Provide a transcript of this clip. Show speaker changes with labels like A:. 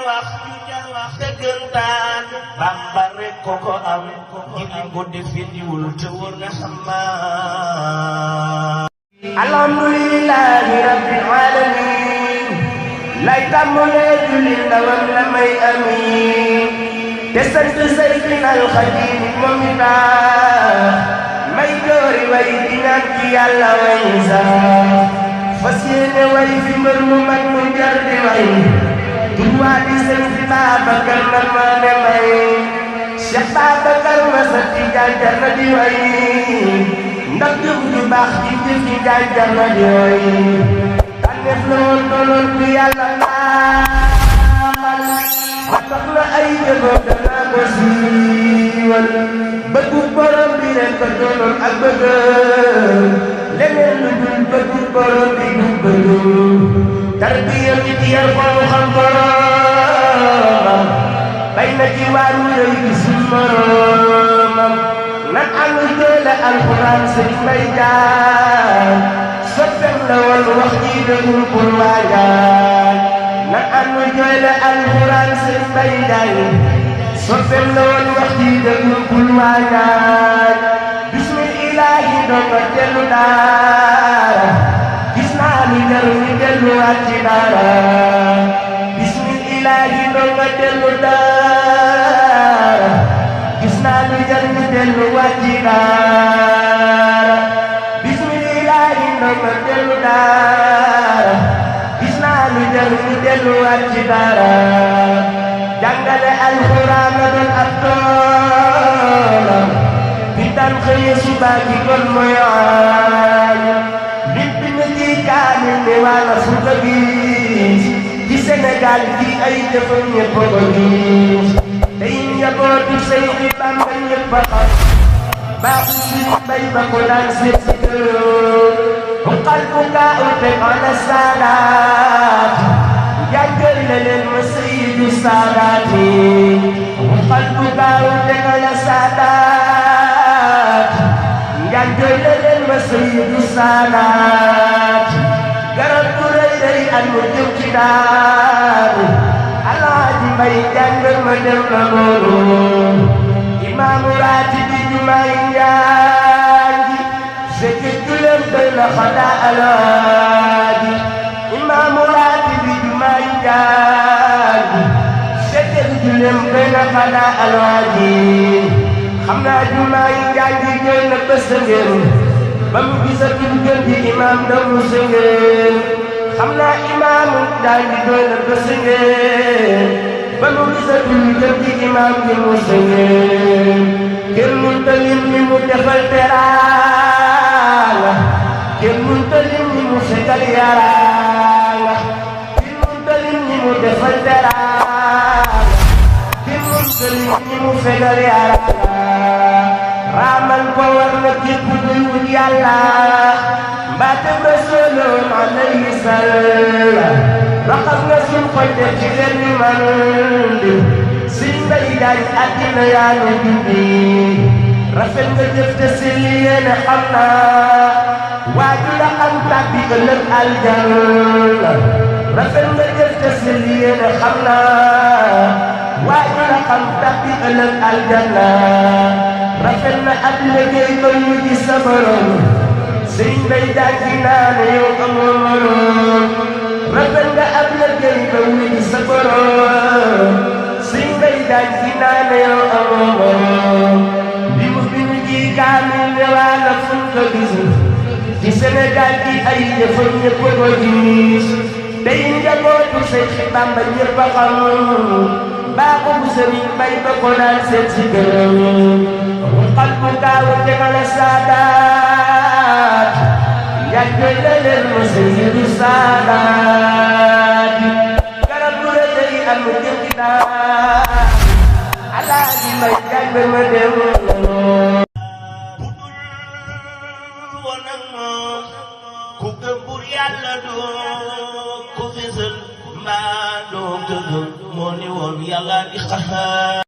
A: wax dëggantaan Bamba rek ko am jili ko definiwul te wóor na xamaa alhamdulillahi rabbil alamin lay tàmbalee julli ndawam la may amiin te sant Seydina al Xadim moom mi may doori way di ñaan ci yàlla way sax fas yéene way fi mbër mu mag mu jar di way durwaa di sëñ fi Babacar man maa ne may Cheikh Babacar ma sa Tijaan jar na di way ndax jëf ju baax ji jëf ji jaay jar na di way tànneef la woon doonoon ku yàlla taamal ba tax na ay jëfam danaa ko siiwal bëggu borom bi rek ko doonoon ak bëgg leneen lu dul bëggu borom bi du bëgg tarbiya nit yar ko xam boromam bay na ci waaru rëy gisul moromam nan ànd jële alxuraan sëñ Mbay Jaan soppem la woon wax ji dëggul pour waajaan nan ànd jële alxuraan sëñ Mbay Jaan soppem la woon wax ji dëggul pour waajaan bismillaahi doon nga dellu daara gis naa lu jar ñu delluwaat ci daara bismillaahi doon nga dellu daara gis naa lu jar ñu delluwaat ci daara bismillaahi doon nga dellu daara gis naa lu jar ñu delluwaat ci daara jàngale alxuraan la doon ab toolam bi daan xëye suba gi kon mooy aayu nit bi na ci kaamil ne wala fu ko gis ci Sénégal gi ay jëfam ñëpp ko gis tey njabootu Seydi Bamba ñëpp a xam baaxu si bay ba ko daan seet si kër uqal bu kaa ute ala saadaat jàngal na leen ma Seydu Saadaat uqal bu kaa ute ala saadaat jàngal na leen ma Seydu Saadaat garab bu rëy rëy at mu jëm ci daaru Alaaji Mbay jàngal ma dem na loolu imaamu raati bi jumaay Njaanji fekk juleem doy na xadaa alaaji imaamu raati bi jumaay Njaanji fekk juleem doy na xadaa alaaji xam naa jumaay Njaanji doy na bés ngeen ba mu gisatul gën di imaam damu sëngeen xam naa imaamu Njaanji doy na bés ngeen ba mu gisatul gën di imaam di mu sëngeen kenn mënta lim ni mu defal teraanga kenn mënta lim ni mu fekkal yaraanga kenn mënta lim ni mu defal teraanga kenn mënta lim ni mu fekkal yaraanga raamal ko war na képp kuy wut yàlla mbaate rasuulun alayhi salaam raxas nga suñ xol def ci leen ñu man di Sëñ Mbay Jaan àddina yaa nu dindi rafet nga jëf te seen yéene xam naa waaju la am tàbbi ëllëg aljanna rafet nga jëf te seen yéene xam naa waaju la am tàbbi ëllëg aljanna rafet na ab liggéey ba ñu ci sa borom Sëñ Mbay Jaan gi naa ne yow amoo morom rafet nga ab liggéey ba ñu ci sa borom Sëñ Mbay Jaan gi naa ne yow amoo morom bi mu bind ji kaamil ne waa na fu ko gis ci Sénégal gi ay jëfam ñëpp ko gis tey njabootu Seydi Bamba ñëpp a xam baaxu bu Sëriñ Mbay ba ko daan seet si këram waxal bu gaaw a tegale Saadaat yàggal na leen ma Seydu Saadaat garab bu rëy day am jëm ci daal Alaaji Mbay jàng ma dem ku gëm bur Yàlla doo ko fésal mbaa doo gëm moo ni woon Yàlla di xaar